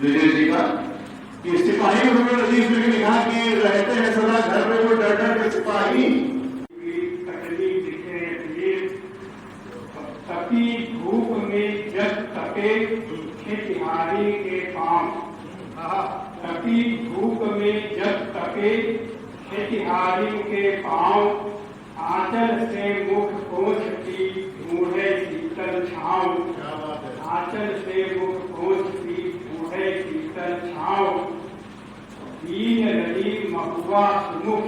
ब्रिजेश जी का कि सिपाही उन्होंने रजीफ में लिखा कि रहते हैं सदा घर में वो डर डर के सिपाही तपी धूप में जब तपे खेतिहारी के पांव। तपी धूप में जब तपे खेतिहारी के पांव, आंचल से मुख पोंछती ढूंढे शीतल छांव। आंचल से मुख पोंछती ढूंढे शीतल छांव। दीन रही महुआ सुमुख,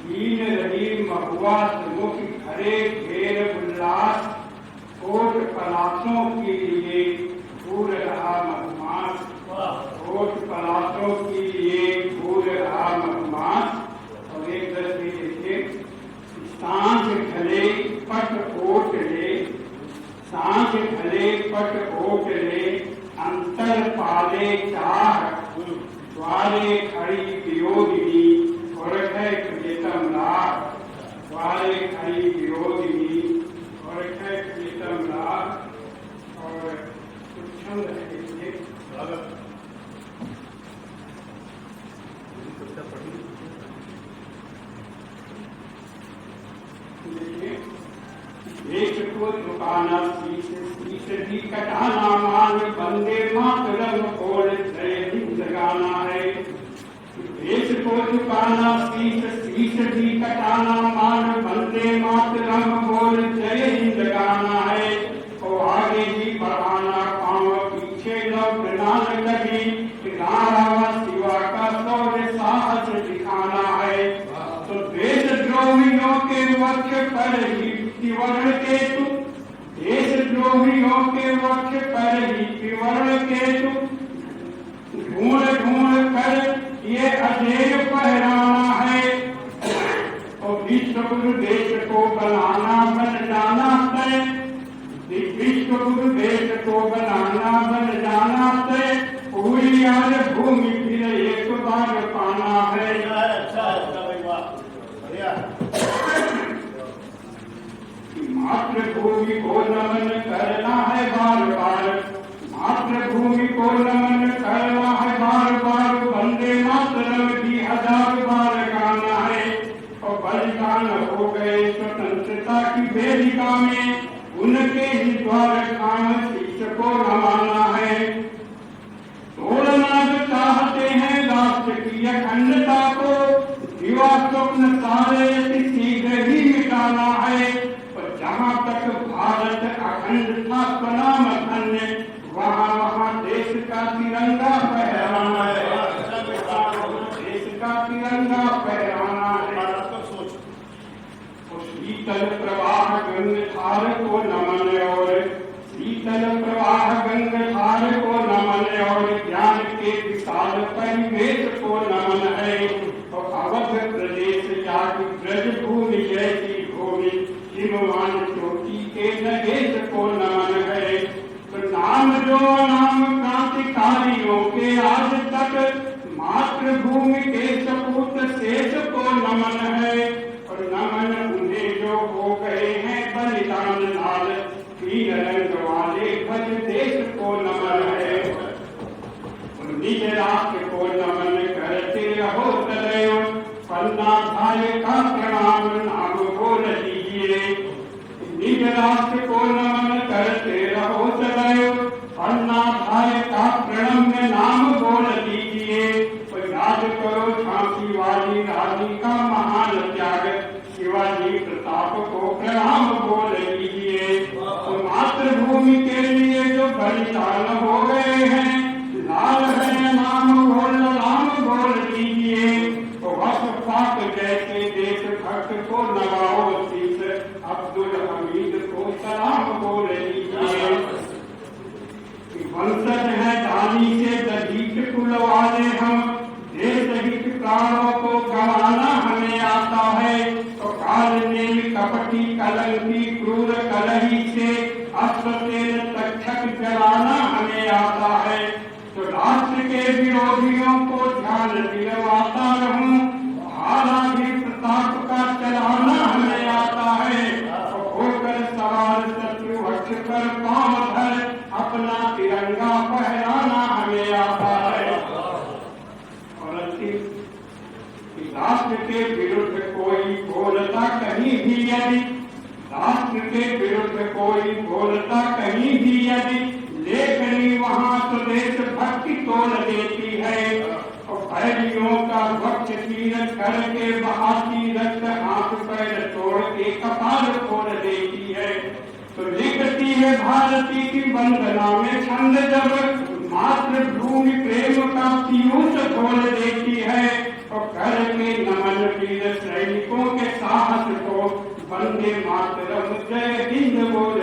दीन रही महुआ सुमुख, घरे घेर उल्लास, कोट पलाशों के लिए घूर रहा मधुमास। कोट पलाशों के लिए घूर रहा मधुमास। और एक दस भी देखिए, सांझ ढले पट ओट ले, सांझ ढले पट ओट ले, अंतर पाले चाह, द्वारे खड़ी वियोगिनी और है प्रियतम लाभ। द्वारे खड़ी वियोगिनी और है प्रियतम लाभ। और कुछ छंद है देखिए, देश को झुकाना शीश, शीश भी कटाना मान, बंदे मातरम बोल जय हिंद गाना है। देश को झुकाना शीश, शीश भी कटाना मान, बंदे मातरम बोल जय हिंद गाना है। और आगे ही बढ़ाना पाँव, पीछे लौटना न कभी, नारा शिवा का शौर्य साहस दिखाना है। तो देशद्रोहियों के वक्ष पर ही त्रिवर्ण केतु, देशद्रोहियों के वक्ष पर ही त्रिवर्ण केतु, ढूंढ ढूंढ कर ये अजेय पहराना है। और विश्व गुरु देश को बनाना बन जाना तय, विश्व गुरु देश को बनाना बन जाना तय, पूरी आज भूमि फिर एक बार पाना है। मातृभूमि को नमन करना है बार बार, मातृभूमि को नमन करना है बार बार, वंदे मातरम भी 1000 बार गाना है। और बलिदान हो गए स्वतंत्रता की वेदिका में, उनके ही द्वार काम शीश को नमाना है। तोड़ना जो चाहते हैं राष्ट्र की अखंडता को, युवा स्वप्न सारे शीघ्र ही मिटाना है। और जहाँ तक भारत अखंड था स्वनाम धन्य, वहाँ वहाँ देश का तिरंगा फहराना है। देश का तिरंगा फहराना है। शीतल प्रवाह गंगाधार को नमन, और शीतल प्रवाह गंगाधार को नमन, और ज्ञान के विशाल परिवेश को नमन है। और अवध प्रदेश जाति ब्रज भूमि जैसी भूमि, हिमवान चोटी के नगेश को नमन है। तो नाम जो नाम क्रांतिकारियों के आज तक, मातृभूमि के सपूत शेष को नमन है। और नमन उन्हें जो हो गए हैं बलिदान लाल, तीन रंग वाले भज देश को नमन है। निज राष्ट्र को नमन करते रहो सदैव, पन्ना भाई का प्रणाम नाम बोल लीजिए। निज राष्ट्र को नमन करते रहो सदैव, पन्ना भाई का प्रणम में नाम बोल लीजिए। याद करो झांसी वाली रानी का महान त्याग, शिवाजी प्रताप को प्रणाम बोल लीजिए। तो मातृभूमि के लिए जो बलिदान हो गए हैं, लाल है नाम बोल राम बोल लीजिए। तो वसपाक जैसे देशभक्त को नवाओ शीश, अब्दुल हमीद को सलाम बोल लीजिए। वंशज है दानी से दधीच कुल वाले हम, देश हित प्राणों को गंवाना हमें आता है। तो काल नेम कपटी कलंकी क्रूर कलही से, अश्वसेन तक्षक जलाना हमें आता है। तो राष्ट्र के विरोधियों को ध्यान दिलवाता रहूं, भाला भी प्रताप का चलाना हमें आता है। तो होकर सवार शत्रु वक्ष पर पांव धर, अपना तिरंगा फहराना हमें करके बहाती रक्त हाथ पैर तोड़ के कपाल फोड़ देती है। तो लिखती है भारती की वंदना में छंद जब मातृभूमि प्रेम का पीयूष खोल देती है। और करके नमन वीर सैनिकों के साहस को वंदे मातरम जय हिंद बोल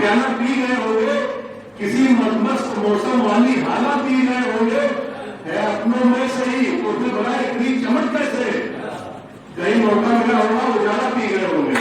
प्याला पी गए होंगे, किसी मस्त मौसम वाली हाला पी गए होंगे, है अपनों में से ही तो फिर बड़ा इतनी चमक कैसे? कहीं मौका मिला होगा उजाला पी गए होंगे।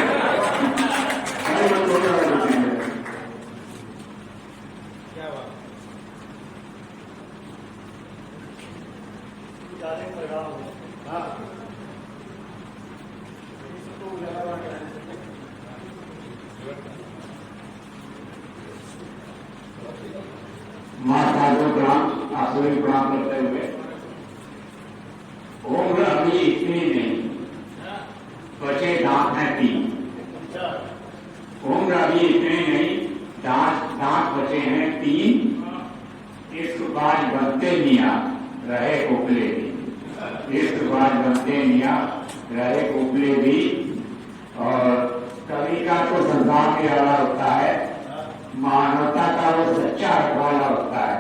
माता को प्रणाम, आसुरी प्रणाम करते हुए उम्र अभी इतनी नहीं, बचे दांत हैं 3। उम्र अभी इतनी नहीं, दांत बचे हैं 3। इस बाज बनते मिया रहे कोपले भी, इस बाज बनते मिया रहे कोपले भी। और कवि का तो संसार के वाला होता है, मानवता का वो सच्चा रखवाला होता है।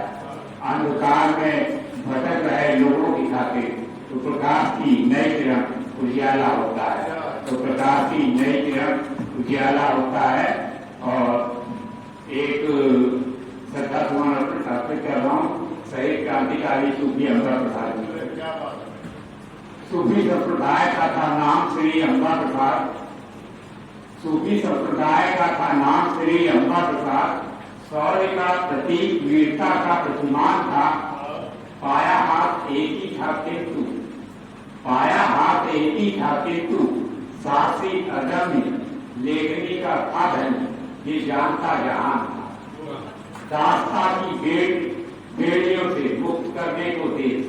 अंधकार में भटक रहे लोगों की खातिर तो प्रकाश की नई किरण उजियाला होता है, तो प्रकाश की नई किरण उजियाला होता है। और एक श्रद्धा सुमन अर्पित कर रहा हूँ शहीद क्रांतिकारी सूफी अम्बा प्रसाद जी। सूफी संप्रदाय का था नाम श्री अम्बा प्रसाद, सूफी संप्रदाय का था नाम श्री अम्बा प्रसाद। शौर्य का प्रतीक, वीरता का प्रतिमान था। पाया हाथ एक ही था किंतु, पाया हाथ एक ही था किंतु साहसी अदम्य लेखनी का था धन, ये जानता जहान था। दास्ता की बेड़ियों से मुक्त करने को देश,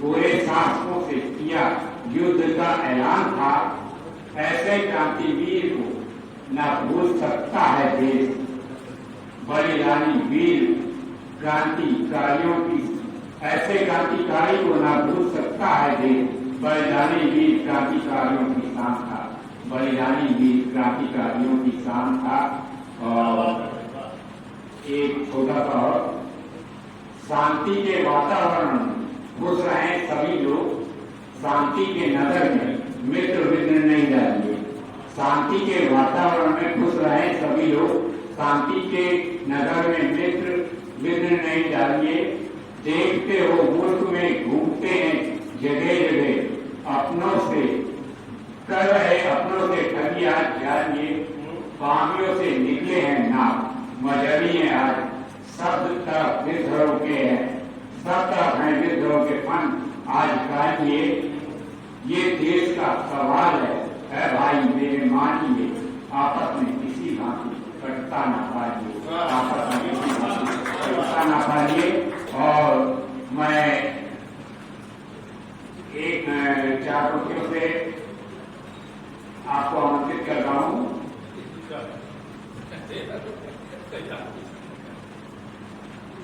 बुरे शासकों से किया युद्ध का ऐलान था। ऐसे क्रांतिवीर को न भूल सकता है देश, बलिदानी वीर क्रांतिकारियों की, ऐसे क्रांतिकारी को न भूल सकता है देश। बलिदानी वीर क्रांतिकारियों की शान था, बलिदानी वीर क्रांतिकारियों की शान था। और एक छोटा सा और, शांति के वातावरण में खुश रहे सभी लोग, शांति के नगर में मित्र विघ्न नहीं डालिए। शांति के वातावरण में खुश रहे सभी लोग, शांति के नगर में मित्र विघ्न नहीं डालिए। देखते हो मुल्क में घूमते हैं जगह जगह, अपनों से कर रहे अपनों से ठगिया जानिए। बागियों से निकले हैं नाम, मजहबी है आज शब्द तरफ विद्रोह के हैं, सब तरफ है विद्रोह के फन आज गाइए। ये देश का सवाल है भाई मेरे मानिए, आपस में किसी भांति कटता ना पाइए, आपस में किसी भांति कटता ना पाइए। और मैं एक 4 पंक्तियों से आपको आमंत्रित कर रहा हूँ।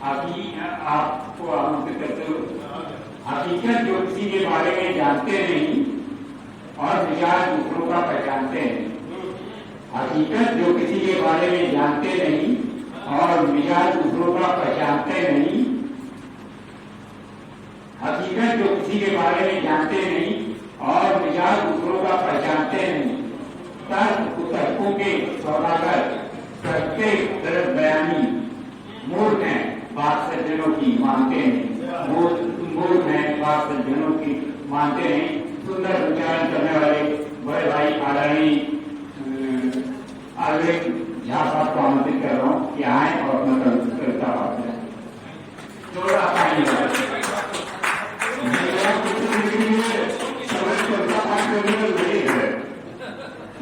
अभी आपको आमंत्रित करते हुए, हकीकत जो किसी के बारे में जानते नहीं और मिजाज दूसरों का पहचानते हैं। हकीकत जो किसी के बारे में जानते नहीं और मिजाज दूसरों का पहचानते नहीं। हकीकत जो किसी के बारे में जानते नहीं और मिजाज दूसरों का पहचानते नहीं। तर्क कुतर्कों के सौदागर करते गलत बयानी, मूर्ख हैं बात सज्जनों की मानते हैं, मूर्ख हैं बात सज्जनों की मानते नहीं। सुंदर उच्चारण करने वाले बड़े भाई आदरणीय अरविंद झा साहब को आमंत्रित कर रहा हूँ कि आए और अपना कविता बात करें। थोड़ा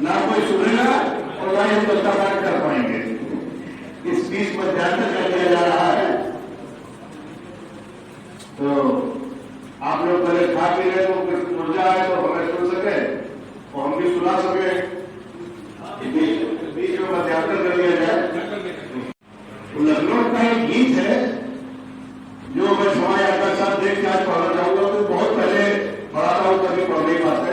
ना कोई सुनेगा और ना हम कविता पाठ कर पाएंगे। इस बीच पर ध्यान कर दिया जा रहा है। तो आप लोग पहले खा पी रहे तो ऊर्जा आए तो हमें सुन सके और हम भी सुना सके। बीच में मध्यांतर कर दिया जाए। लखनऊ का एक गीत है जो मैं क्षमा यात्रा के साथ देख के आज पढ़ना चाहूंगा। तो बहुत पहले पढ़ा था, कभी पढ़ नहीं पाते,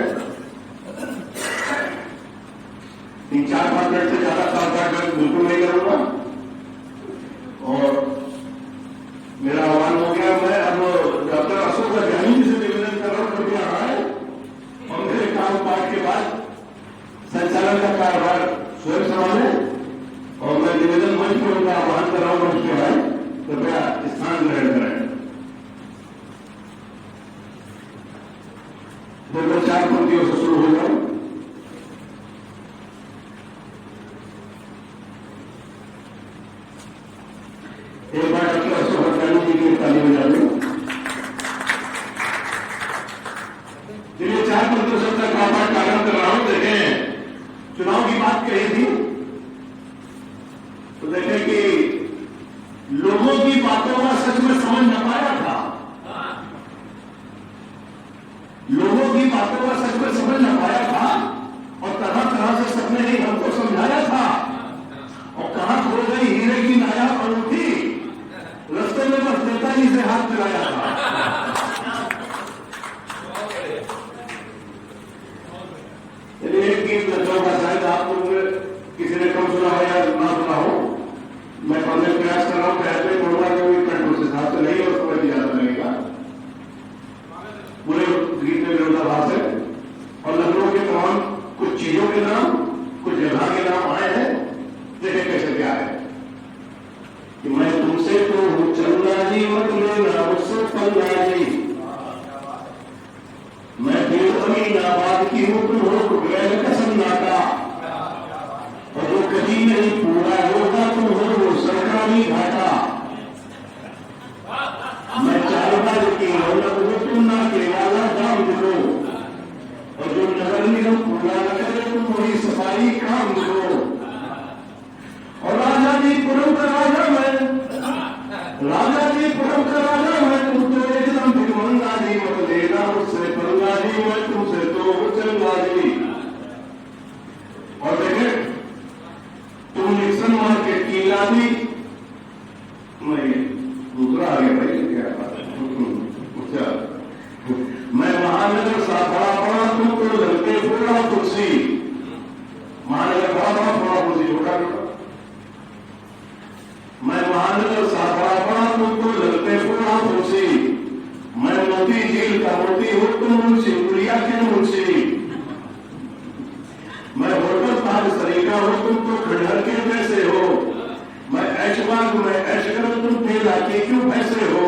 3-4-5 मिनट से ज्यादा काल बिल्कुल नहीं करूंगा। और मेरा आह्वान हो गया। मैं अब डॉक्टर अशोक अध्यानी जी से निवेदन कर रहा हूं, कभी आ रहा है और मेरे काम पाठ के बाद संचालन का कार्यभार स्वयं संभाले। और मैं निवेदन मंच पर उनका आह्वान कर रहा हूं, मंच पे आए, कृपया स्थान ग्रहण करें। तो 4 पंक्तियों से शुरू हो जाऊं। एक बार डॉक्टर अशोक अध्यानी जी की ताली बजा लो। चलिए 4 पंक्तियों से तक पाठ का आरंभ कर रहा हूं। देखें, चुनाव की बात कही थी तो देखें कि लोगों की बातों का सच में समझ न पाया था, लोगों की बातों का सच में समझ न पाया था और तरह तरह से सबने ही हमको समझाया था। और कहां खो गई हीरे की नायाब अंगूठी, रास्ते में बस नेताजी से हाथ मिलाया था। एक गीत का शायद आप लोग किसी ने कम सुना हो या ना सुना हो, मैं पढ़ने का प्रयास कर रहा हूं। पहले पढ़ूंगा क्योंकि कंठ उस हिसाब से नहीं और समय भी ज्यादा लगेगा। पूरे गीत में विरोधाभास है और लखनऊ के तमाम कुछ चीजों के नाम, कुछ जगह के नाम आए हैं। देखें कैसे क्या है कि मैं तुमसे तो हूं चंदा जी, मत लेना मुझसे पंगा जी। मैं फिर अमीनाबाद की हूं, तुम हो टुकड़े कसम नाटा। और जो कभी नहीं पूरा होगा तुम हो वो सरकारी घाटा। मैं चालबाज की रौनक हूं, तुम ना के वाला दाम दो। और जो नगर निगम पूरा न करे तुम वही सफाई काम दो। और राजा जी पुरम का राजा मैं, राजा जी पुरम का राजा मैं, तुम तो एकदम भिगमंगा जी, मत लेना मुझसे पंगा जी, मैं तुमसे तो चंगा जी। और देखें, तुम निक्सन मार्केट की लादी, मैं दूसरा आ गया भाई, क्या बात है। मैं महानगर सा बड़ा बड़ा, तुम तो लड़के पूरा कुर्सी। महानगर बड़ा बड़ा थोड़ा कुर्सी छोटा छोटा। मैं महानगर सा बड़ा बड़ा, तुम तो लड़के पूरा कुर्सी। मैं मोती झील का मोती हूं, तुम मुंशी पुलिया के मुंशी। मैं होटल ताज सरीका हूं, तुम तो खंडहर के पैसे हो। मैं ऐशबाग में ऐश करूं, तुम ठेला के क्यों पैसे हो।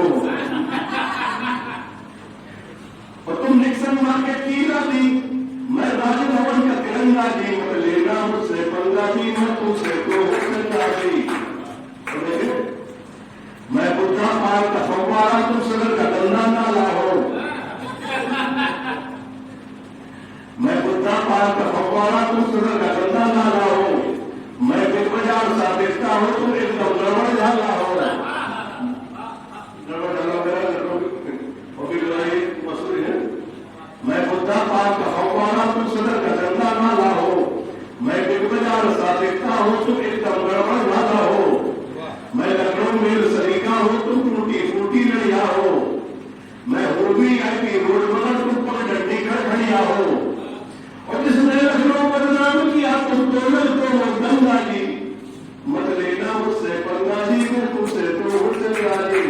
और तुम निक्सन मार्केट की लादी, मैं राजभवन का तिरंगा जी, मत लेना मुझसे पंगा जी, मैं तुमसे तो चंगा जी। मैं बुद्धा पार्क का फव्वारा, तुम सदर का गंदा नाला हो। मैं बुद्धा पार्क का फव्वारा, तुम सदर का गंदा नाला हो। मैं बिग बाजार सा देखता हूं, तुम एकदम गड़बड़ झाला हो। गड़बड़ झाला मेरा मसूरी है। मैं बुद्धा पार्क का फव्वारा, तुम सदर का गंदा नाला हो। मैं बिग बाजार सा देखता हूं, तुम एकदम गड़बड़ झाला हो। मैं लखनऊ मेल सरीका हूं, तुम टूटी फूटी लड़िया हो। मैं होगी आईपी रोड मगर तुम पर डंडी कर खड़िया हो। और जिसने लखनऊ बदनाम किया तुम तो गंगा जी, मत लेना मुझसे पंगा जी, मैं तुमसे तो चंगा जी।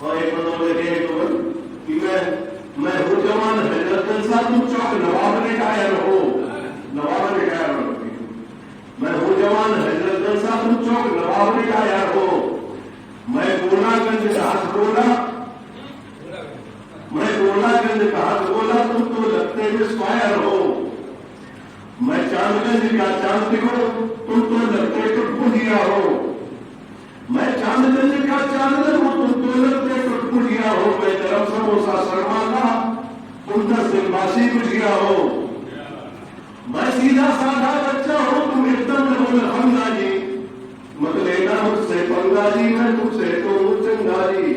और एक मतलब देखे कि मैं हूं जवान हैदरगंज सा, तुम चौक नवाब रिटायर हो। नवाब रिटायर हो। मैं हूं जवान हैदरगंज सा, तुम चौक नवाब रिटायर हो। मैं गोलागंज का हाथ बोला, मैं गोलागंज का हाथ बोला, तुम तो लगते स्क्वायर हो। मैं चांदगंज का चांद हो, तुम तो लगते टुटपुटिया हो। मैं चांदगंज का चांद हूं, तुम तो लगते टुटपुटिया हो। मैं गरम समोसा शर्मा का, तुम 10 दिन बासी गुजिया हो। मैं सीधा साधा बच्चा हूं, तुम एकदम लफंगा जी, मत लेना मुझसे पंगा जी, मैं तुमसे तो चंगा जी।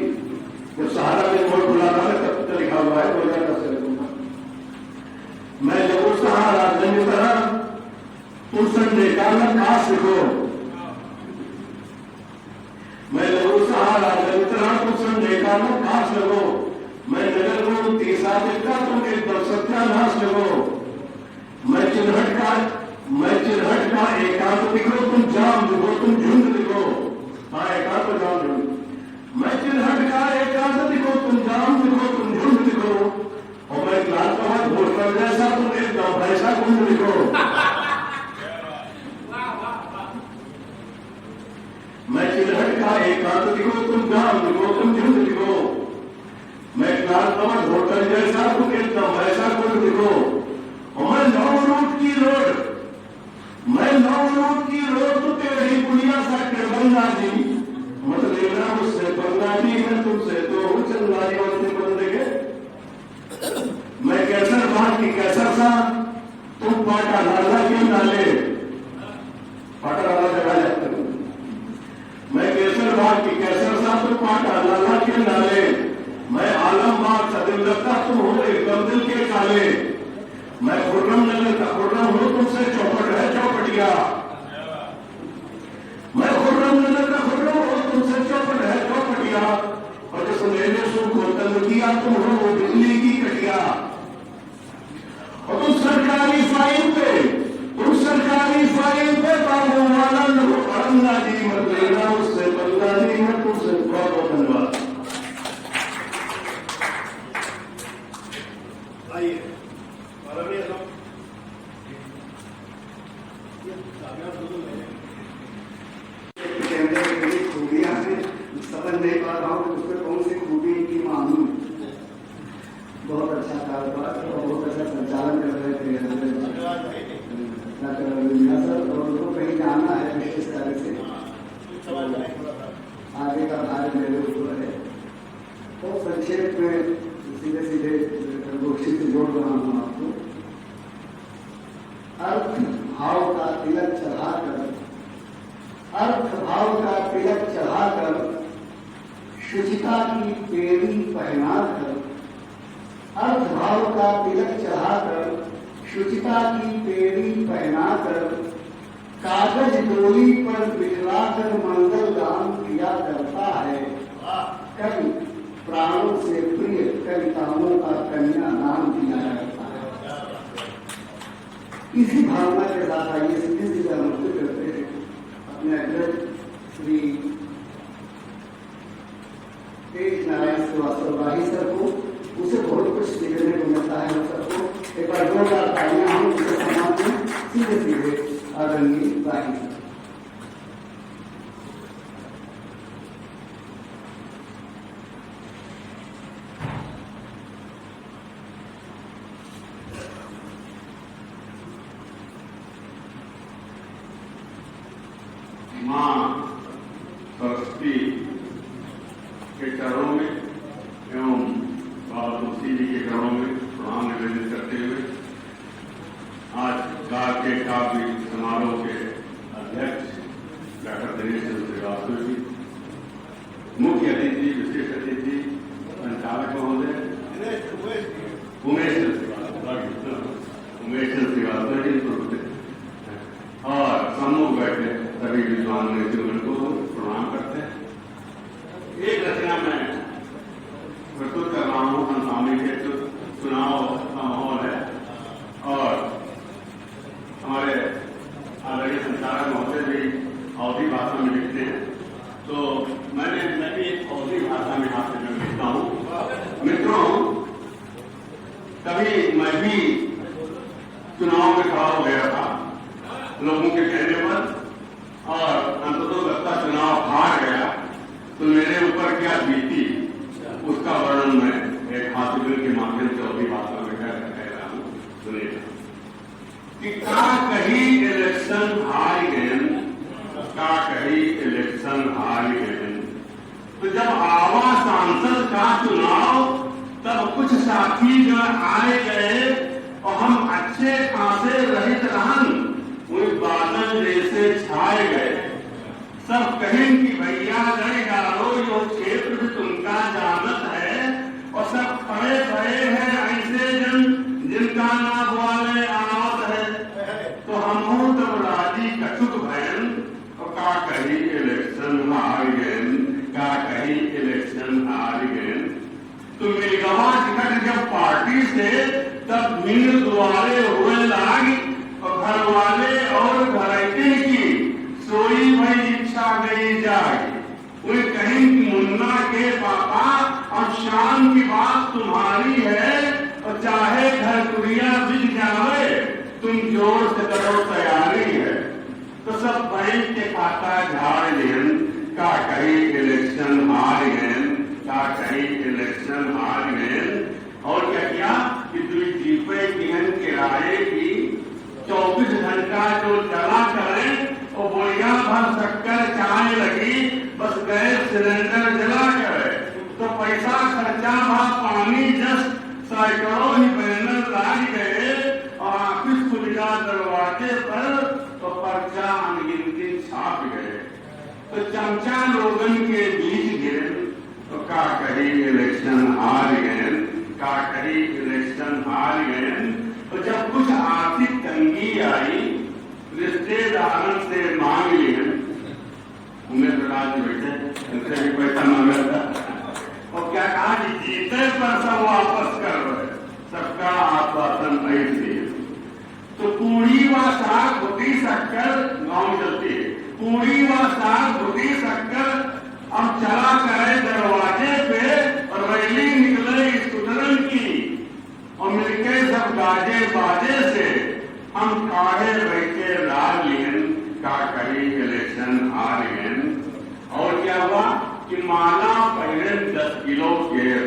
जब सहारा में वोट बुलाता है तब लिखा हुआ है 2010 से। मैं जब सहारा जंग तरह तुम संडे का नकाश लिखो। देखा मत घास लगो, मैं नगर को तीसरा देखता तुम एकदम सत्यानाश लगो, मैं चिन्हट का एकांत दिखो, तुम जाम दिखो, तुम झुंड दिखो। हाँ, एकांत जाम झुंड। मैं चिन्हट का एकांत दिखो, तुम जाम दिखो, तुम झुंड दिखो, और मैं लाल कमल भोटकर जैसा तुम एकदम ऐसा कुंड दिखो। मैं चिन्हट का एकांत दिखो, तुम जाम दिखो, तुम झुंड दिखो, मैं लाल कमल भोटकर जैसा तुम एकदम ऐसा कुंड दिखो, और मैं नवरूप की रोड, मैं नवरूप की रोड तो तेरी पुलिया सा के बंदा जी, मत लेना मुझसे बंदा जी, मैं तुमसे तो हूँ चंदारी वाले बंदे के। मैं कैसर बात की कैसर सा, तुम पाटा लाला के नाले, पाटा लाला जगा जाते हो। मैं कैसर बात की कैसर सा, तुम पाटा लाला के नाले, मैं आलमबाग सा दिल लगता, तुम हो एकदम दिल के काले, मैं खुर्रम नगर का खुर्रम हूं, तुमसे चौपट है चौपटिया, मैं खुर्रम नगर का खुर्रम हूं, तुमसे चौपट है चौपटिया, और जिस मैंने सुख को तंग किया तुम हो वो बिजली की कटिया, और तुम सरकारी फाइल पे बाबू वाला लो अरंगा जी, मत लेना उससे बंदा जी, मैं तुमसे बहुत बहुत धन्यवाद। आइए खूबियां हैं, समझ नहीं पा रहा हूँ उसमें कौन सी खूबी की मालूम। बहुत अच्छा कारोबार और बहुत अच्छा संचालन कर रहे थे डॉक्टर रविंद्र सर, और उनको कहीं जाना है विशेष कार्य से, आगे का कार्य मेरे ऊपर है। तो संक्षेप में सीधे सीधे गोष्ठी से जोड़ रहा हूँ आपको। अर्थ भाव का तिलक चढ़ाकर, अर्थ भाव का तिलक चढ़ाकर, शुचिता की पेड़ी पहनाकर, अर्थ भाव का तिलक चढ़ाकर, शुचिता की पेड़ी पहनाकर, कागज डोली पर बिठलाकर मंगल गान किया करता है कवि, प्राणों से प्रिय कविताओं का कन्या दान किया करता है। इसी भावना के साथ आइए सीधे सीधे आमंत्रित करते हैं अपने अग्रज श्री तेज नारायण श्रीवास्तव राही सर को। उसे बहुत कुछ सीखने को मिलता है हम सबको। एक बार जोरदार तालियां हम उनके सम्मान में सीधे सीधे आदरणीय राही सर। मां सरस्वती के चरणों में एवं बाबा तुलसी जी के चरणों में प्रणाम निवेदित करते हुए आज काव्य काव्य समारोह के अध्यक्ष डॉक्टर दिनेश चंद्र श्रीवास्तव जी, मुख्य अतिथि विशेष अतिथि संचालक महोदय उमेश श्रीवास्तव जी और सम्मुख बैठे सभी विद्वान नेतृगण को प्रणाम करते हैं। एक रचना में प्रस्तुत कर रहा हूं, संसामी के चुनाव का माहौल है और हमारे आदरणीय संचालक महोदय भी अवधी भाषा में लिखते हैं, तो मैं भी एक अवधी भाषा में हाथ से लिखता हूं। मित्रों, कभी मैं भी चुनाव में खड़ा हो गया था लोगों के कहने पर और अंततः चुनाव हार गया, तो मेरे ऊपर क्या बीती उसका वर्णन मैं एक हाथुगल के माध्यम से अवधी भाषा में कह रहा हूं। सुनिए कि का कही इलेक्शन हार गए, का कही इलेक्शन हार गए, तो जब आवा सांसद का चुनाव तब कुछ साथी जो आए गए और हम अच्छे खासे रहित रहन वही बादल जैसे छाए गए। सब कहें कि भैया गए डालो यो क्षेत्र भी तुमका जानत है, और सब खड़े खड़े हैं ऐसे जन जिनका ना ग्वाले आवत है, तो हम तब राजी कछुक भयन और का कही इलेक्शन हार गए, का कही इलेक्शन हार गए। काम की बात तुम्हारी है और चाहे घर कुड़िया बिक जावे, तुम जोर से करो तैयारी है। तो सब बैंक के खाता झाड़ लेन, का कहीं इलेक्शन हार गए, का कहीं इलेक्शन हार गए। और क्या किया कि दुई जीपे किहन किराए की 24 घंटा जो चला करें और बोलिया भर शक्कर चाय लगी, बस गैस सिलेंडर जला करे। तो पैसा खर्चा भा पानी जस सैकड़ों ही बैनर लाग गए और ऑफिस खुल गया दरवाजे पर, तो पर्चा अनगिनती छाप गए। तो चमचा लोगन के बीच गिरे, तो का कही इलेक्शन हार गए, का कही इलेक्शन हार गए। तो जब कुछ आर्थिक तंगी आई, रिश्तेदारों से मांग लिए, उन्हें तो राज बैठे उनसे भी पैसा मांगा था और क्या कहा कि जीते पर सब वापस कर रहे, सबका आश्वासन नहीं दिए। तो पूरी व साग भुटी शक्कर गाँव में चलती है, पूरी व साग भुटी शक्कर अब चला करे दरवाजे पे और रैली निकले स्टूडेंट की और मिलके सब गाजे बाजे से हम काहे बैठे लाल लियन, का कही इलेक्शन हार गए। और क्या हुआ कि माला पहले 10 किलो केर,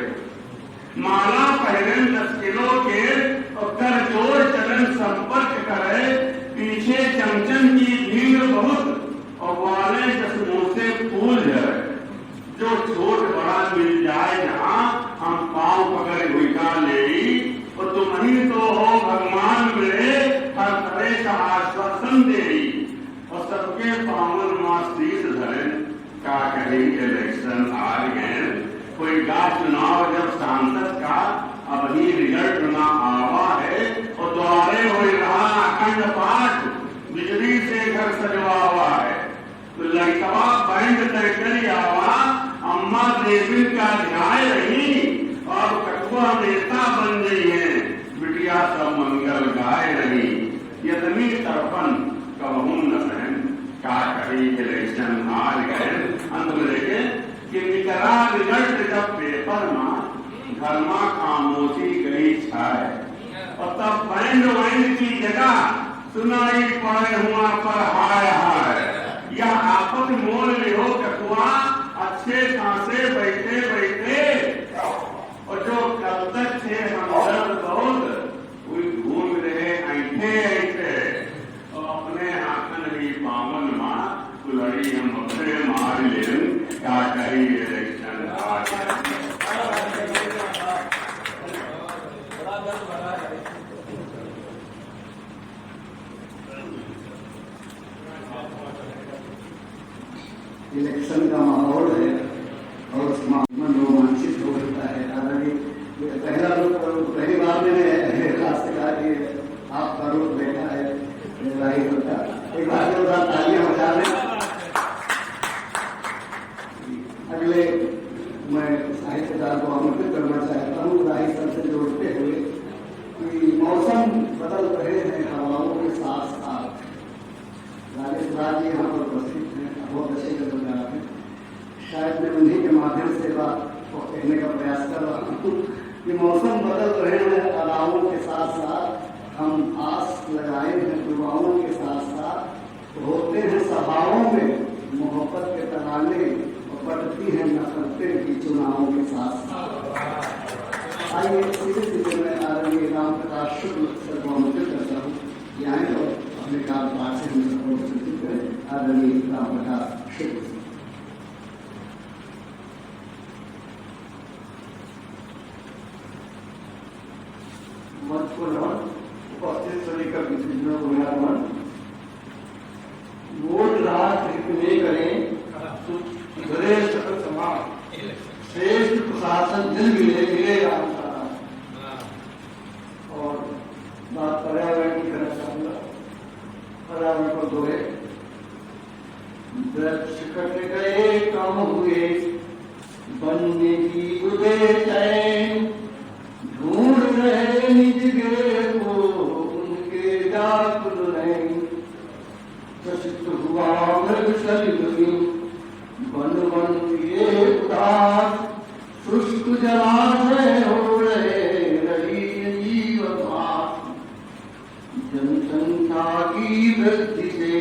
माला पहले 10 किलो केर और कर जोर चलन संपर्क करे, पीछे चमचन की भीड़ बहुत और वाले चश्मों से फूल जाए। जो छोट बड़ा मिल जाए जहां हम पांव पकड़ भूखा ले, और तुम ही तो हो भगवान मेरे, हर तरह का आश्वासन दे और सबके पावन मां शीश धरे, का कहीं इलेक्शन हार गए। कोई गा चुनाव जब सांसद का अब ही रिजल्ट ना आवा है और द्वारे हो रहा अखंड पाठ, बिजली से घर सजवा हुआ है। तो लड़कवा बैंड तय आवा, अम्मा देवी का ध्यान रही और कटुआ नेता बन गई है, बिटिया सब मंगल गाय रही। यदि तर्पण कबहू न सहन, का कहीं इलेक्शन हार गए। अंत में देखे कि निकला रिजल्ट जब पेपर में, घर में खामोशी गई छाए और तब बैंड वैंड की जगह सुनाई पड़े हुआ पर हाय हाय, यह आपत मोल लियो कटुआ अच्छे खासे बैठे बैठे, और जो कब तक थे हम बहुत कोई घूम रहे ऐठे ऐठे और अपने हाथन ही पावन मां कुलड़ी हम अपने मार ले, क्या कही इलेक्शन हार गए। इलेक्शन का माहौल है और उस मन रोमांचित हो जाता है। हालांकि पहली बार मैंने खास से कहा कि आपका रूप देखा है राही होता, एक बार जो तालियां बजा रहे। अगले मैं साहित्यकार को आमंत्रित करना चाहता हूँ राही सर से जोड़ते हुए कि मौसम बदल रहे हैं हवाओं के साथ साथ। राजेश राज जी यहाँ पर उपस्थित हैं, बहुत अच्छे कलाकार हैं। शायद मैं उन्हीं के माध्यम से बात को कहने का प्रयास कर रहा हूँ कि मौसम बदल रहे हैं हवाओं के साथ साथ, हम आस लगाए हैं दुआओं के साथ साथ, होते हैं सभाओं में मोहब्बत के तराने और बढ़ती हैं नफरतें भी चुनावों के साथ साथ। आइए इसी स्थिति में आदरणीय राम प्रकाश शुक्ल सर को आमंत्रित करता हूँ, यहाँ तो अपने काम पाठ से हम सबको सूचित करें। आदरणीय राम प्रकाश शुक्ल मंच को नमन, उपस्थित सभी का विद्यार्थियों को मेरा नमन। वोट रात में करें सुधरे सकल समाज, श्रेष्ठ प्रशासन जल मिले राम का। और बात पर्यावरण की करना चाहूंगा। पर्यावरण को दोहे, वृक्ष कट गए कम हुए, वन्य जीव उदय चैन, ढूंढ रहे निज गे को उनके जाकुल नहीं। चकित हुआ मृग सलिल वन वन किए उदास, शुष्क जलाशय हो रही जीवता, जनसंख्या की वृद्धि से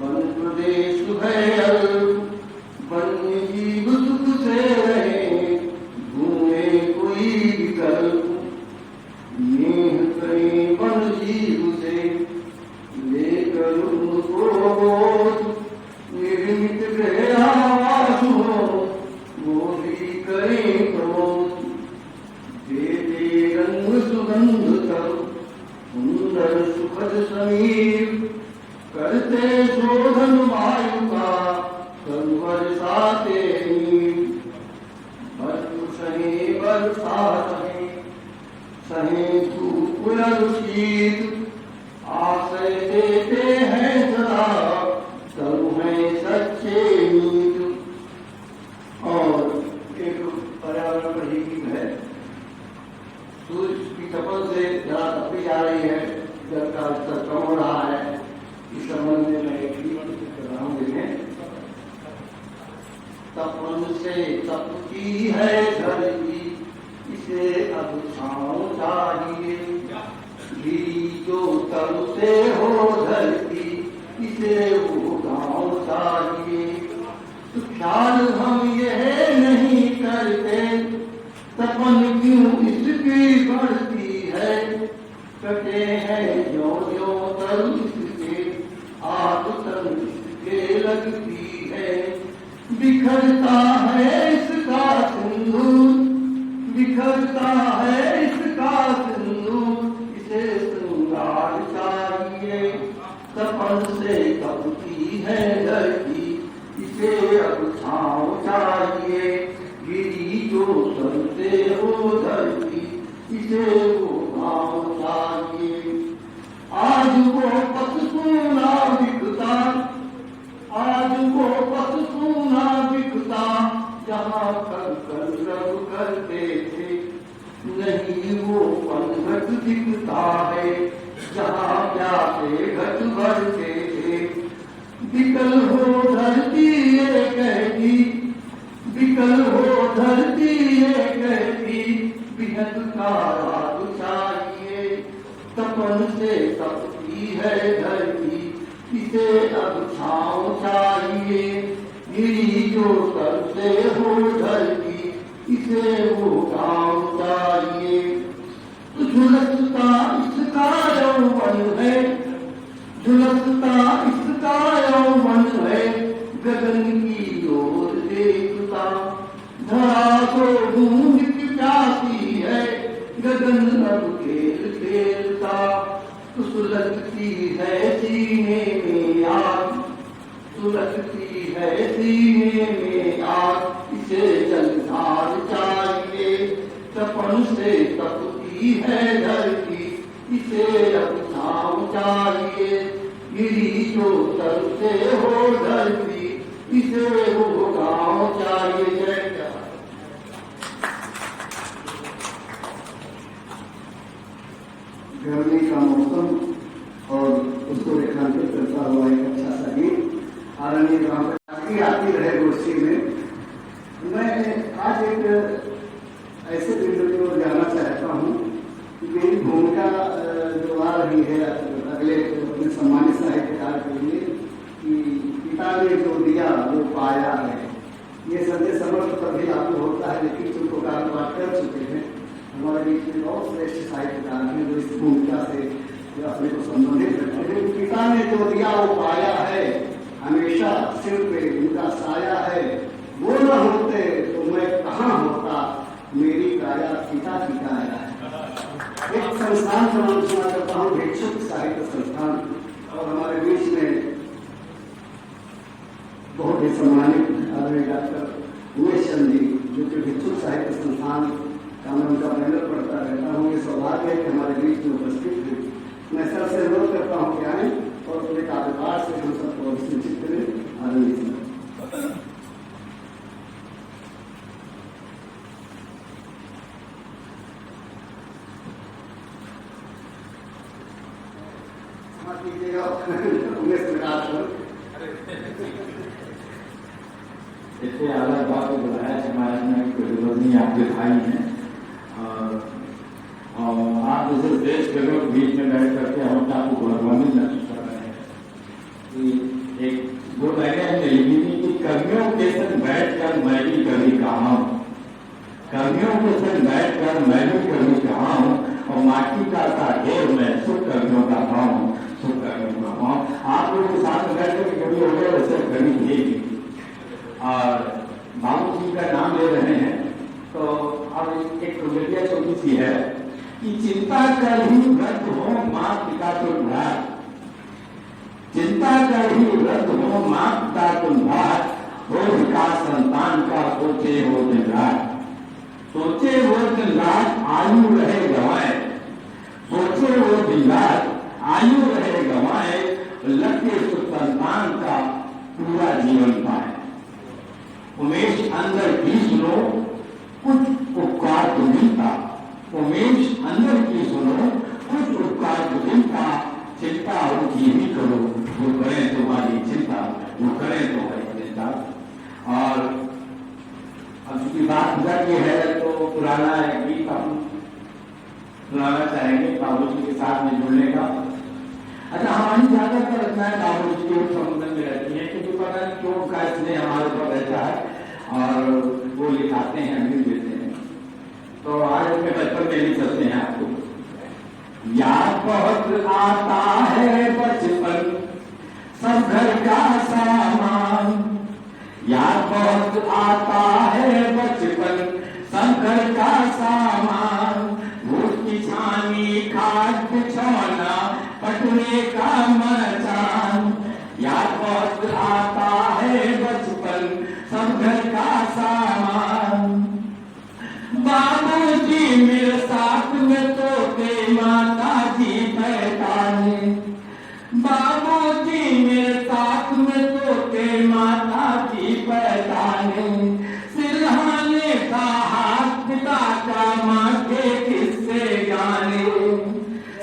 वन प्रदेश है वन्य जीव सुख से रहे, घूमे कोई विकल्प, नेह करें वन जीव से, लेकर उनको बोध, निर्मित गृह आवास हो, वो भी करें क्रोध, देते रंग सुगंध कर, सुंदर सुखद समीर, करते शोधन वायु का, कर वर्षाते नीर, बर्फ सहे वर्षा सहे धूप शीत, आश्रय देते हैं सदा, सब हैं सच्चे नीत। और एक पर्यावरण पर ही गीत है, सूर्य की तपन से जरा तपी जा रही है, जल का स्तर कम हो रहा है, इस संबंध में मैं एक गीत कर रहा हूँ। देखें, तपन से तपती है धरती, इसे अब छाँव चाहिए, गिरी जो तल से हो धरती, इसे वो गाँव चाहिए। तो ख्याल हम यह नहीं करते, तपन क्यों इसकी बढ़ती है, कटे हैं जो जो तल इसके, आग तल इसके लगती है, बिखरता है इसका सिंदूर, बिखरता है इसका सिंदूर, इसे श्रृंगार चाहिए। तपन से तपती है धरती, इसे अब छाँव चाहिए, गिरी जो तल से हो धरती, इसे वो गाँव चाहिए। आज वो पथ सूना दिखता, आज वो पथ सूना दिखता, जहाँ कर रब करते थे, नहीं वो पनघट दिखता है, जहाँ प्यासे घट भरते थे। विकल हो धरती ये कहती, विकल हो धरती ये कहती, बिहत का राग चाहिए। तपन से तपती है धरती, इसे अब छाँव चाहिए, गिरी जो तल से हो धरती, इसे वो गाँव चाहिए। तो झुलसता इसका यौवन है, झुलसता इसका यौवन है, गगन की ओर देखता, धरा को ढूंढ की प्यासी है, गगन अब खेल खेलता। तो सुलगती है सीने में आग, सुलगती है सीने में आग, इसे जलधार चाहिए। तपन से तपती है धरती, इसे अब छाँव चाहिए, गिरी जो तल से हो धरती, इसे वो गाँव चाहिए। जय जय। गर्मी का मौसम और उसको रेखांकित करता हुआ एक अच्छा सा गीत आरण्य ग्राम आती रहे गोष्ठी में। मैं आज एक ऐसे बिंदु की ओर जाना चाहता हूँ कि मेरी भूमिका जो आ रही है अगले अपने सम्मानित साहित्यकार के लिए कि पिता ने जो दिया वो पाया है। ये सत्य समर्थ तभी लागू होता है, लेकिन चूंकि कारोबार कर चुके हैं हमारे बीच में बहुत श्रेष्ठ साहित्यकार हैं जो इस भूमिका से अपने को संबंधित रखते हैं। पिता ने जो दिया वो पाया है, हमेशा सिर पे उनका साया है, वो न होते तो मैं कहाँ होता, मेरी काया पिता की काया है। एक संस्थान का नाम सुना करता हूँ, भिक्षुक साहित्य संस्थान, और हमारे बीच में बहुत ही सम्मानित आदरणीय डॉक्टर उमेश चंद जी जो कि भिक्षुक साहित्य संस्थान का मैं उनका बैनर पढ़ता रहता हूँ। ये सौभाग्य है कि हमारे बीच में उपस्थित थे। मैं सर से अनुरोध करता हूँ कि आए और अपने कारोबार से हम सबको सूचित करें। आदरणीय कीजिएगा उमेश प्रकाश इससे अलग बात बुलाया समाज में कोई जरूरत नहीं, आपके भाई हैं और आप जैसे देश के लोग बीच में बैठ करके हम आपको गौरवान्वित महसूस कर रहे हैं कि एक दो महीने हमने लिखी थी कि कर्मियों के संग बैठकर मैं भी कभी कहा हूँ, कर्मियों के संग बैठकर मैं भी कभी कहा हूँ और माटी का ढेर में सुख कर्मियों का भाव, सुख कर्मियों का भाव। आप लोग के साथ बैठ कर कभी हो गया वैसे कभी नहीं। और बाबू जी का नाम ले रहे हैं तो अब एक मीडिया छोटी सी है कि चिंता कर ही व्रत हो माँ पिता तुम भार, चिंता कर ही व्रत हो माँ पिता तुम भार, हो विकास संतान का सोचे हो दिन रात, सोचे वो दिन रात आयु रहे गवाए, सोचे वो दिन रात आयु रहे गवाए, लगे सुख संतान का पूरा जीवन पाए। उमेश अंदर की सुनो कुछ उपकार तुम्हें का, उमेश अंदर की सुनो कुछ उपकार तुम्हें का, चिंता उनकी भी करो वो करें तुम्हारी चिंता, वो करें तुम्हारी चिंता। और अब की बात गुजर की है तो पुराना गीत हम सुनाना चाहेंगे बाबू जी के साथ में जुड़ने का। अच्छा, हमारी ज्यादातर रचना है बाबू जी के संबंध में रहती है क्योंकि पता नहीं क्यों का इसलिए हमारे ऊपर रहता है और वो लिखाते हैं हम भी देते हैं। तो आज अपने बचपन में लिख सकते हैं आपको। याद बहुत आता है बचपन सब घर का सामान, याद बहुत आता है बचपन सब घर का सामान, भूख की छानी खाट बिछौना पटने का मचान, याद बहुत आता है बचपन सब घर का सामान। बाबूजी मेरे साथ में तोते माता जी पहचाने, बाबूजी मेरे साथ में तोते माता जी पहचाने, सिरहाने का हाथ पिता का माँ के किस्से गाने,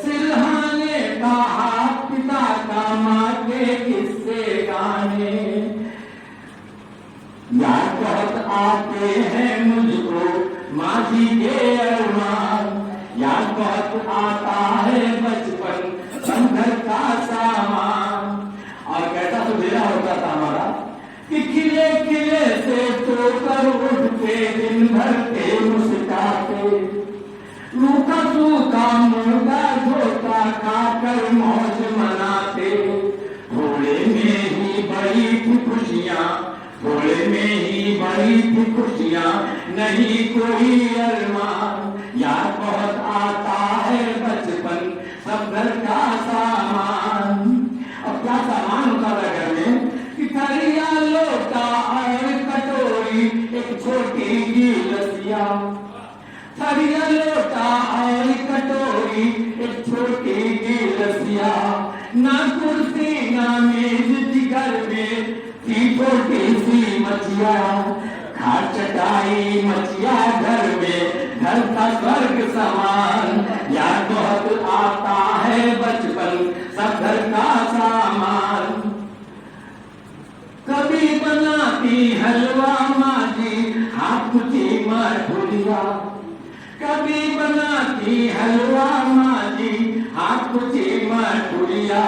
सिरहाने का हाथ पिता का माँ के किस्से गाने। याद बहुत आते हैं मुझको माँ जी के अरमान, याद बहुत आता है बचपन सब घर का सामान। और कैसा सुधेरा होता था हमारा कि खिले खिले से सोकर उठते दिन भर के मुस्कुराते, रूखा सूखा मुर्गा धोता खाकर मौज मनाते, थोड़े में ही बड़ी थी खुशियाँ, थोड़े में ही बड़ी थी खुशियाँ, नहीं कोई अरमान। याद बहुत आता है बचपन सब घर का सामान। अब क्या सामान होता था घर में कि थरिया लोटा और कटोरी एक छोटी गिलसिया, थरिया लोटा और कटोरी एक छोटी गिलसिया, ना कुर्सी ना मेज थी घर में थी छोटी सी मचिया, खाट चटाई मचिया घर में घर का स्वर्ग समान। याद बहुत आता है बचपन सब घर का सामान। कभी बनाती हलवा माँ जी हाथ की मठुरिया, कभी बनाती हलवा माँ जी हाथ की मठुरिया,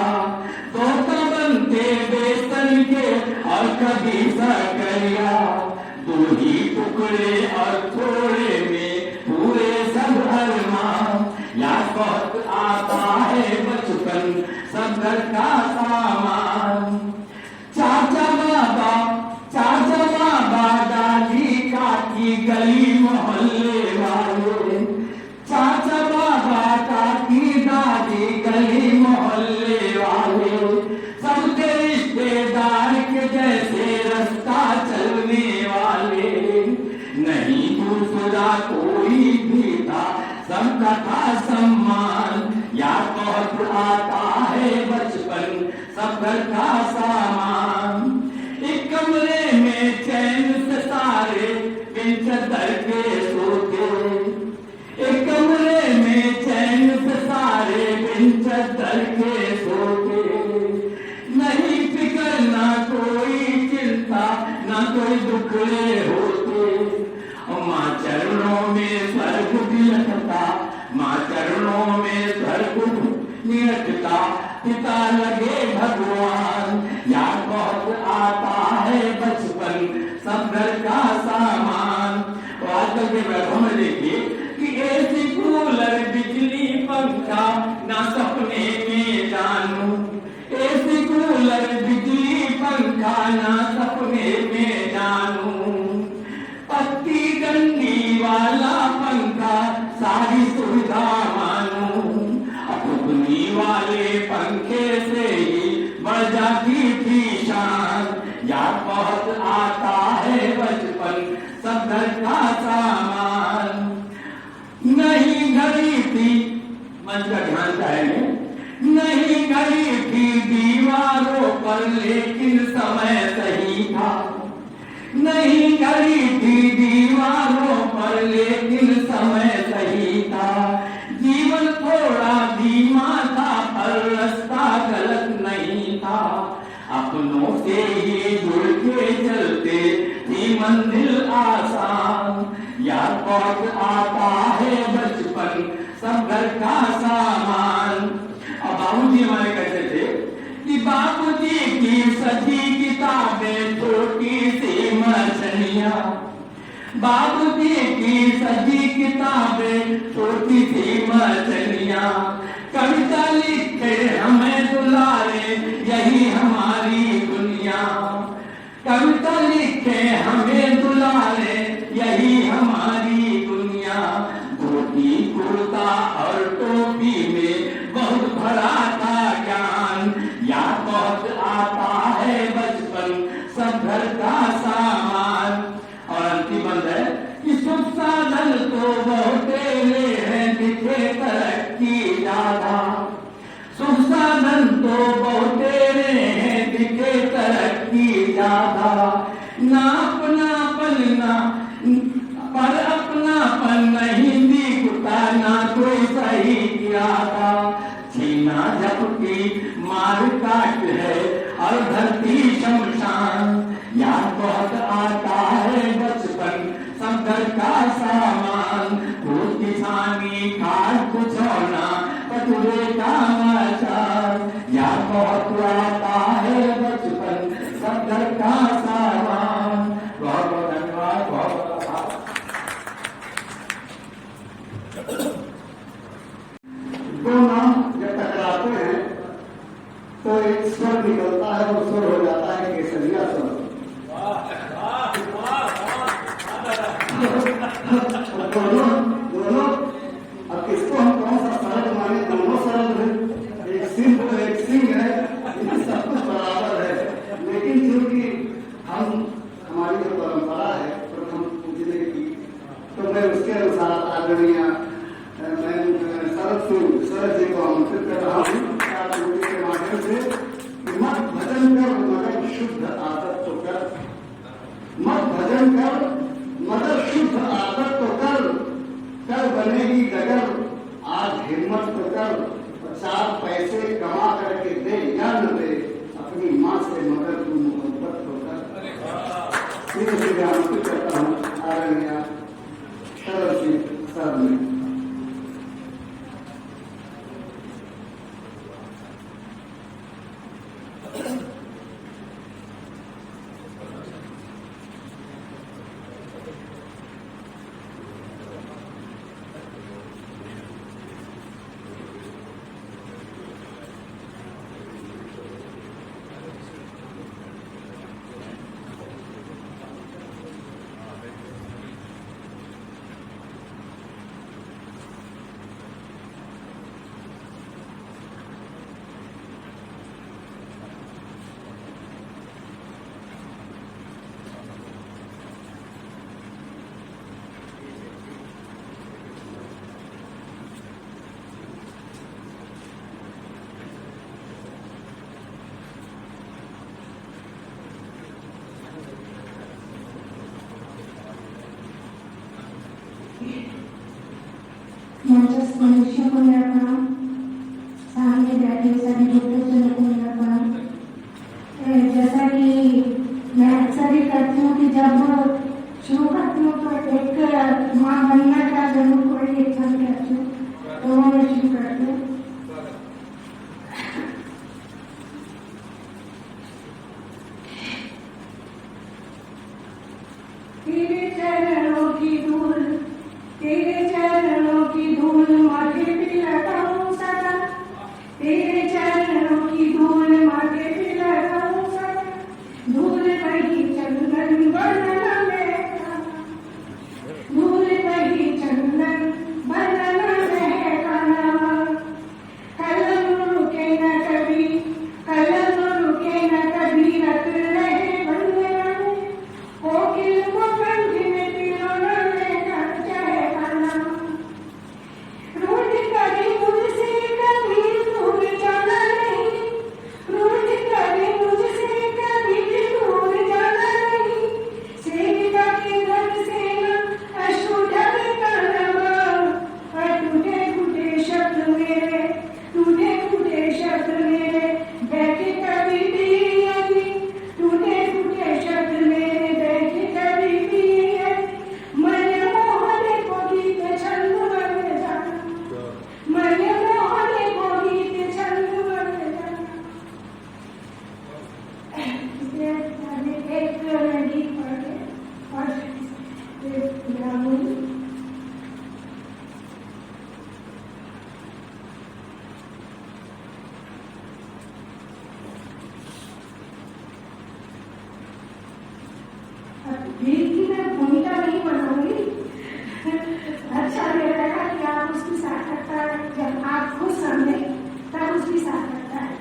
तोता बनते बेसन के और कभी सकरिया, दो ही टुकड़े और थोड़े में पूरे सब अरमान। याद बहुत आता है बचपन सब घर का सामान। चाचा बाबा दादी काकी गली मोहल्ले वाले, चाचा बाबा काकी दादी गली मोहल्ले वाले, सबके रिश्तेदार के जैसे रास्ता चलने वाले, नहीं दूसरा कोई भी था सबका था सम्मान। याद बहुत आता है बचपन सब घर का सामान। एक कमरे में चैन से सारे बिन चद्दर के सोते, एक कमरे में चैन से सारे बिन चद्दर के सोते, नहीं फिक्र ना कोई चिंता ना कोई दुख लगे भगवान। याद बहुत आता है बचपन सब घर का सामान। और आजकल के वैभव में देखिए कि एसी कूलर बिजली पंखा ना सपने में जानू। एसी कूलर बिजली पंखा ना सपने में जानू। पत्ती डंडी वाला पंखा सारी सुविधा मानू। अपनी वाले पंखे से ही बढ़ जाती थी शान। याद बहुत आता है बचपन सब घर का सामान। नहीं घड़ी थी, मन का ध्यान चाहेंगे, नहीं घड़ी थी दीवारों पर लेकिन समय सही था। नहीं घड़ी थी दीवारों पर लेकिन समय सही था। जीवन थोड़ा धीमा था पर रास्ता गलत नहीं था। अपनों से ही जुड़ के चलते थी मंजिल आसान। याद बहुत आता है बचपन सब घर का सामान। और बाबूजी हमारे कहते थे कि बाबूजी की सजी किताबें छोटी सी मछलियां। बाबूजी की सजी किताबें छोटी सी मछलियां। कविता लिखे हमें दुलारे यही हमारी दुनिया। कविता लिखे हमें दुलारे यही हमारी दुनिया। धोती कुर्ता और टोपी में बहुत भरा था ज्ञान। याद बहुत आता है बचपन सब घर का सामान। और अंतिम बंद है कि सुख साधन तो बहुतेरे हैं दिखे तरक्की ज्यादा। सुख साधन तो बहुतेरे हैं दिखे तरक्की ज्यादा। ना अपनापन ना पर अपनापन नहीं दिखता ना कोई सही इरादा। छीना झपटी मार काट है और धरती शमशान। याद बहुत आता है बचपन सब घर का सामान। खूब किसानी खाद कुछ होना पतुरे का मचान। याद बहुत आता है बचपन सब घर का सामान। बहुत बहुत धन्यवाद, बहुत बहुत आभार। दो नाम जब टकराते हैं तो एक स्वर निकलता है और स्वर हो जाता है केसरिया स्वर। दोनों अब किसको हम कौन सा सरल माने? दोनों सरल है, एक सिंह है एक सिंह है, सब कुछ बराबर है। लेकिन चूंकि हमारी जो परंपरा है प्रथम पूजने की, तो मैं उसके अनुसार आदरणीय मैं शरद जी को आमंत्रित कर रहा हूँ के माध्यम से मत भजन कर मगर शुद्ध आदत तो कर। मत भजन कर मगर शुद्ध आदत तो कर। कल बनेगी डगर आज हिम्मत तो कर। 4 पैसे कमा करके दे या न दे अपनी माँ से मगर तू मोहब्बत तो कर। इसलिए आमंत्रित करता हूँ आदरणीय शरद जी सर में। मंचस्थ मनुष्यों को मेरा प्रणाम। सामने बैठे सभी भक्तजनों को मेरा प्रणाम। जैसा कि मैं अक्सर ही करती हूँ कि जब शुरू करती हूँ तो एक माँ बनने का जरूर कोई एक क्षण कहती हूँ, तो मैं शुरू करती हूँ। की धूल, तेरे चरणों की धूल माथे पे लगाऊं सदा, तेरे चरणों की धूल माथे पे लगाऊं सदा, धूल वही चंदन बरना मेरा, धूल वही चंदन बरना मेरा, कलम रुके न कभी, कलम रुके न कभी, रत रहे बंधना में, कोकिल को कंठ में पिरोना मेरा चाहे गाना, रूठ कभी मुझसे कभी दूर जाना नहीं, रूठ कभी मुझसे कभी दूर जाना नहीं, सेविका के घर से न अश्रु ढलकाना, और टूटे फूटे शब्द मेरे, टूटे फूटे शब्द मेरे, बैठे कभी भी अभी, टूटे फूटे शब्द मेरे, बैठे कभी भी अभी, मन मोहने को गीत छंद बन जाना, मन मोहने को गीत छंद बन जाना। एक गीत पढ़े और ग्रामीण गीत की मैं भूमिका नहीं बनाऊंगी। अच्छा लगेगा कि आप उसकी सार्थकता, जब आप खुद समझे तब उसकी सार्थकता है।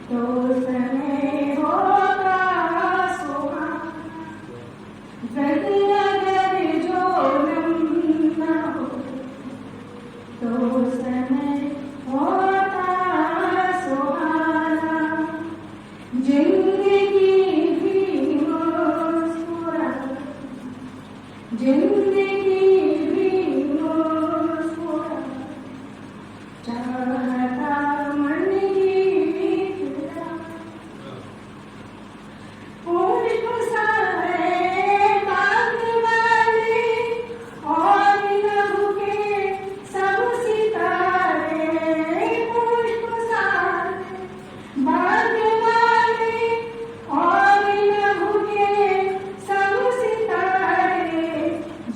तो समय होगा सुहाना, अगर जो न हो तो समय होता सुहाना, जिंदगी भी मुस्कुरा, जिंदगी भी मुस्कुरा, चाहता मन की फिरा, पुष्प सा है बाग वाले और लहू के सब सितारे, पुष्प सा है बाग वाले और लहू के सब सितारे,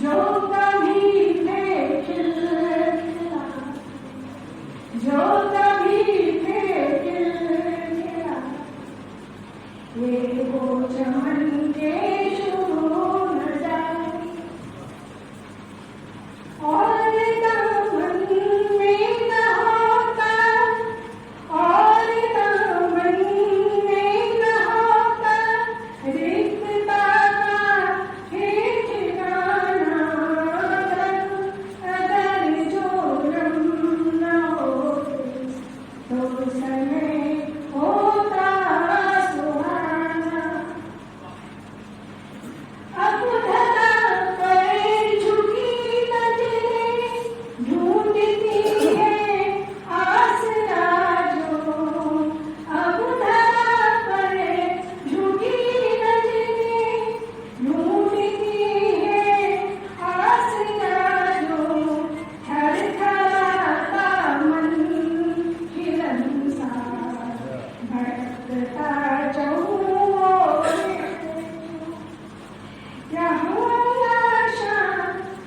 जो कभी थे खिलखिला, जो कभी थे खिलखिला, ये वो चमन के शुरू न जाए, और दामन में न होता, और दामन में न होता, रिक्तता का ठिकाना, अगर जो न होते तो समय होता सुहाना। अब धरा पर झुकी नजरें ढूंढती है आसरा जो, अब धरा पर झुकी नजरें ढूंढती है आसरा जो, थरथराता मन हिलनसार, भटकता चहुओं यहाँ आशा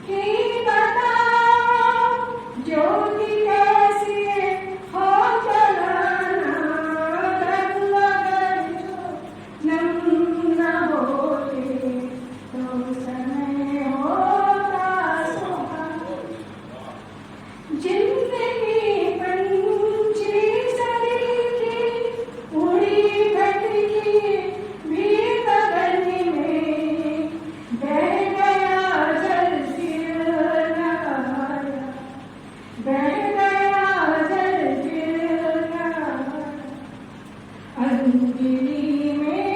की बताओ, ज्योति कैसे हो जलाना, अगर जो न होते तो समय होता सुहाना, जिंदगी पंछी सरीखी उड़ी भटकी भी गगन में, बह गया जल फिर न आया, बह गया जल फिर न आया, अंजलि में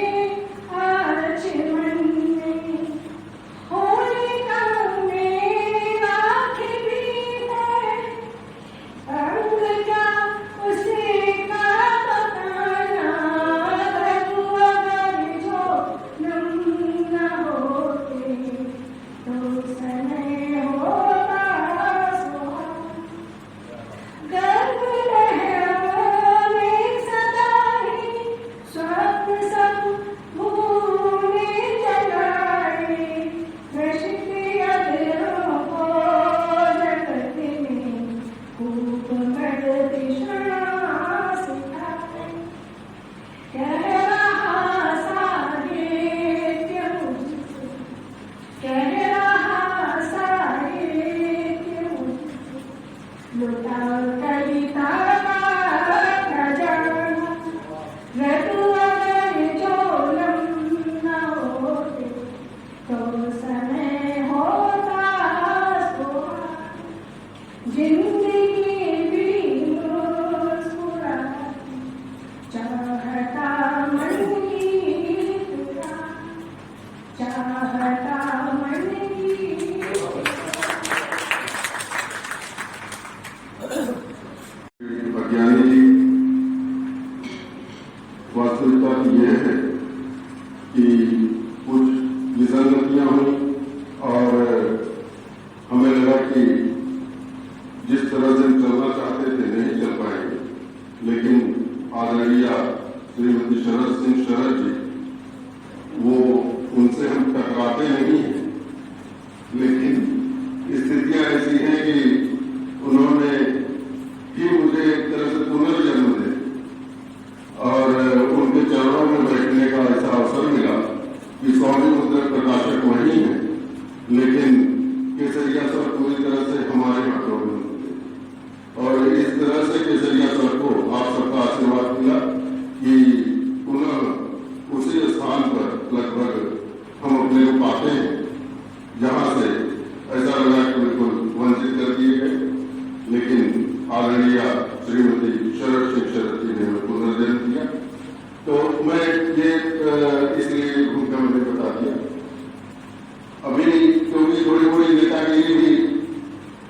आचमन में होलिका में राख भी है, रंग जा उसे का बताना, अगर जो न होते तो समय हो ये है कि कुछ विसंगतियां हुई और हमें लगा कि जिस तरह से हम चलना चाहते थे नहीं चल पाएंगे, लेकिन आदरणीय श्रीमती शरद सिंह शरद जी, वो उनसे हम टकराते नहीं हैं, लेकिन स्थितियां ऐसी हैं कि उन्होंने ही मुझे एक तरह से पुनर्जन्म दे और उनके चरणों में बैठने का ऐसा अवसर मिला कि स्वामी मुद्रक प्रकाशक वही है, लेकिन केसरिया सर पूरी तरह से हमारे हाथों में थे और इस तरह से केसरिया सर को आप सबका आशीर्वाद मिला कि पुनः उसी स्थान पर लगभग हम अपने को पाते हैं जहां से ऐसा लगा कि बिल्कुल वंचित कर दिए गए, लेकिन आदरणीय श्रीमती शरद सिंह शरद जी ने पुनर्जन्म दिया। तो मैं ये इसलिए भूमिका मैंने बता दिया। अभी क्योंकि थोड़ी थोड़ी नेतागिरी भी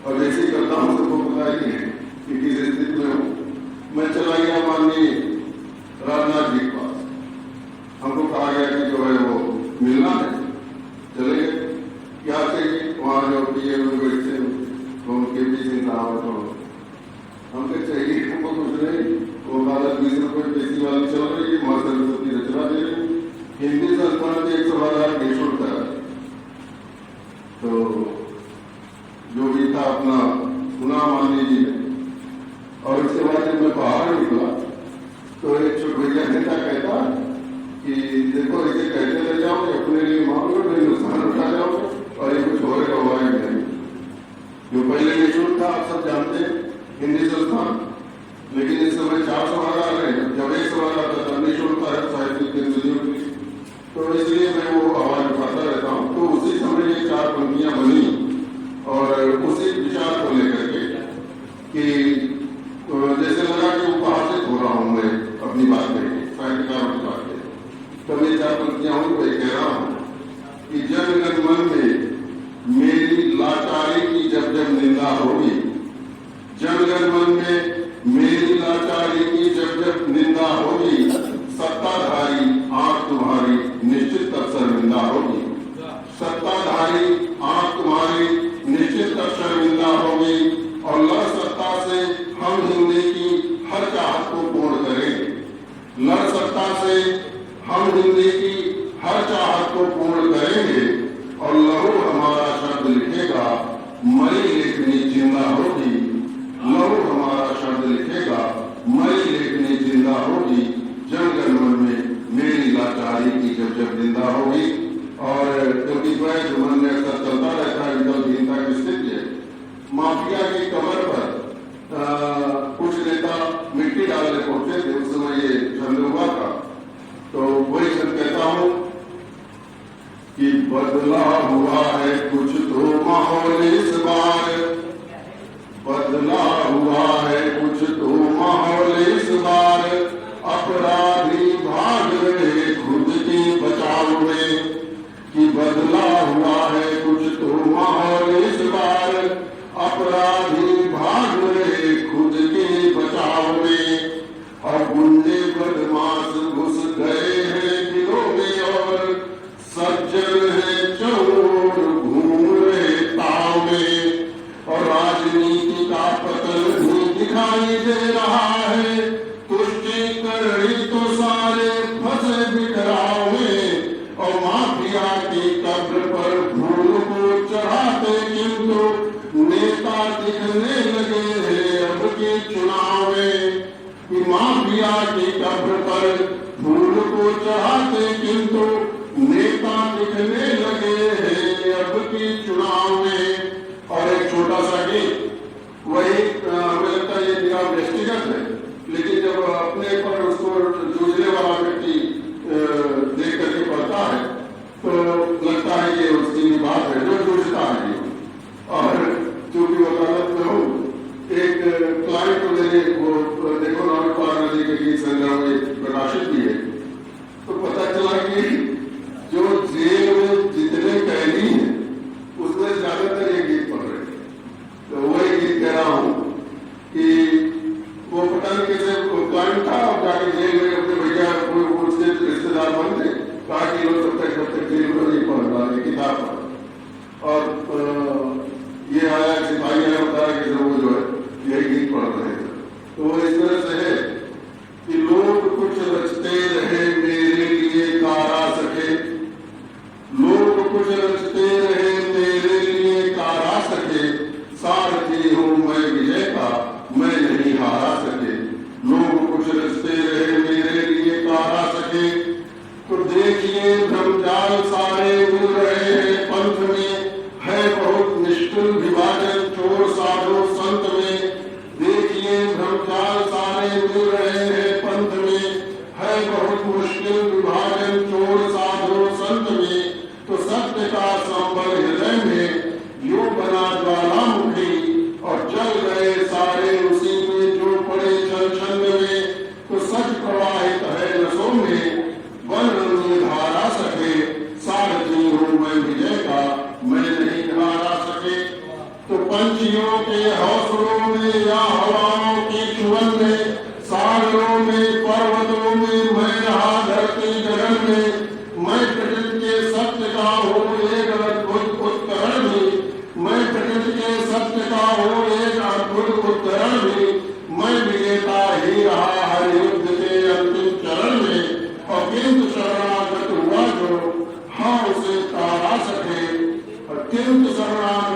और जैसे करता हूं सबको पता ही है कि किस स्थिति में हूं। मैं चला गया माननीय राजनाथ जी के पास, हमको कहा गया कि जो है वो मिलना है, चले गए। क्या चाहिए वहां जो पीएम बैठे के पी सिंह साहब, तो हमको चाहिए हमको कुछ नहीं, वो 20 रुपये पैसी वाली चल रही है, मां सरस्वती रचना दे रही, हिंदी संस्थान के 100,000 निःशुल्क है। तो जो भी था अपना सुना माननीय जी ने, और उसके बाद जब मैं बाहर निकला तो एक छोट भैया नेता कहता कि देखो इसे कहते रह जाओ, अपने लिए मांग लो, नहीं नुकसान उठा जाओ और ये कुछ हो रहा हुआ है नहीं। जो पहले निःशुल्क था आप सब जानते हैं, हिंदी संस्थान, लेकिन इस समय 400,000 है, जब 100,000 था निःशुल्क है साहित्य केंद्र, तो इसलिए मैं वो आवाज उठाता रहता हूँ। तो उसी समय ये 4 पंक्तियां बनी और उसी विचार को लेकर के कि जैसे लगा कि उपहासित हो रहा हूं मैं अपनी बात में, साहित्यकारों की बात में, तब ये 4 पंक्तियां हुई। वही कह रहा हूं कि जन गण मन में मेरी लाचारी की जब जब निंदा होगी, जन गण मन में मेरी लाचारी की जब जब निंदा होगी, सत्ताधारी आंख तुम्हारी निश्चित तक शर्मिंदा होगी, सत्ताधारी आंख तुम्हारी निश्चित तक शर्मिंदा होगी, और लड़ सत्ता से हम हिंदी की हर चाहत को पूर्ण करेंगे, लड़ सत्ता से हम हिंदी की हर चाहत को पूर्ण करेंगे, और लहू हमारा शब्द लिखेगा मई लेखनी जिंदा होगी, लहू हमारा शब्द लिखेगा मई लेखनी जिंदा होगी, जन गण मन में मेरी लाचारी की जब जब निंदा होगी। और क्योंकि द्वैत मन में ऐसा चलता रहता है, विकल्पहीनता की स्थिति है, माफिया की कमर पर कुछ नेता मिट्टी डालने पहुंचे थे, उस समय ये छंद हुआ था। तो वही छंद कहता हूं कि बदला हुआ है कुछ तो माहौल इस बार, बदला हुआ है कुछ तो माहौल इस बार, अपराधी भाग रहे खुद की बचाव में, कि बदला हुआ है कुछ तो माहौल इस बार, अपराधी भाग रहे खुद के बचाव में, और गुंडे बदमाश घुस गए हैं दिलों में, और सज्जन है चोर घूम रहे ताव में, और राजनीति का पतन भी दिखाई दे रहा है, तुष्टिकरण तो सारे फंसे बिखराव में, और माफिया की कब्र पर फूल को चढ़ाते किंतु नेता दिखने लगे हैं अब के चुनाव में, कि माफिया की कब्र पर फूल को चढ़ाते किंतु नेता दिखने लगे हैं अब के चुनाव में। और एक छोटा सा गीत, वही हमें लगता है ये मेरा व्यक्तिगत है, लेकिन जब अपने पर उसको जूझने वाला व्यक्ति देख करके पढ़ता है तो लगता है कि उसकी बात है जो जूझता है। और चूंकि वकालत में हूँ, एक क्लाइंट को देने वो देखो नदी के गीत संग्रह वाली किताब पढ़। और ये आया सिपाही ने बताया कि वो जो है यही गीत पढ़ रहे थे। तो वो इस तरह से है कि लोग कुछ रचते रहे मेरे लिए कारा सके, लोग कुछ रचते रहे मेरे लिए कारा सके, सारथी हूँ मैं विजय का मैं नहीं हारा सके। लोग कुछ रचते रहे मेरे लिए कारा सके, तो देखिए भ्रमजाल सारे मिल रहे हैं पंथ में, है बहुत निष्ठुर विभाजन चोर साधु संत में। देखिए भ्रमजाल सारे मिल रहे हैं पंथ में, है बहुत मुश्किल विभाजन चोर साधु संत में। तो सत्य का संबल हृदय में यूं बना ज्वालामुखी, और जल गए सारे उसी में जो पड़े छल छंद में। तो सच प्रवाहित है रसों में वन रंगी धारा सके, सारथी हूँ मैं विजय का मैं नहीं हारा सके। तो पंछियों के हौसलों में या हवाओं के चुवन में, सागरों में पर्वतों में मैं रहा धरती गगन में। मैं प्रकृति के सत्य का हूँ एक अद्भुत उत्तरण भी, मैं प्रकृति के सत्य का हूँ एक अद्भुत उत्तरण भी। मैं विजेता ही रहा हर युद्ध के अंतिम चरण में, और किंतु शरणागत हुआ जो हाँ उसे तारा सके, और किंतु शरणागत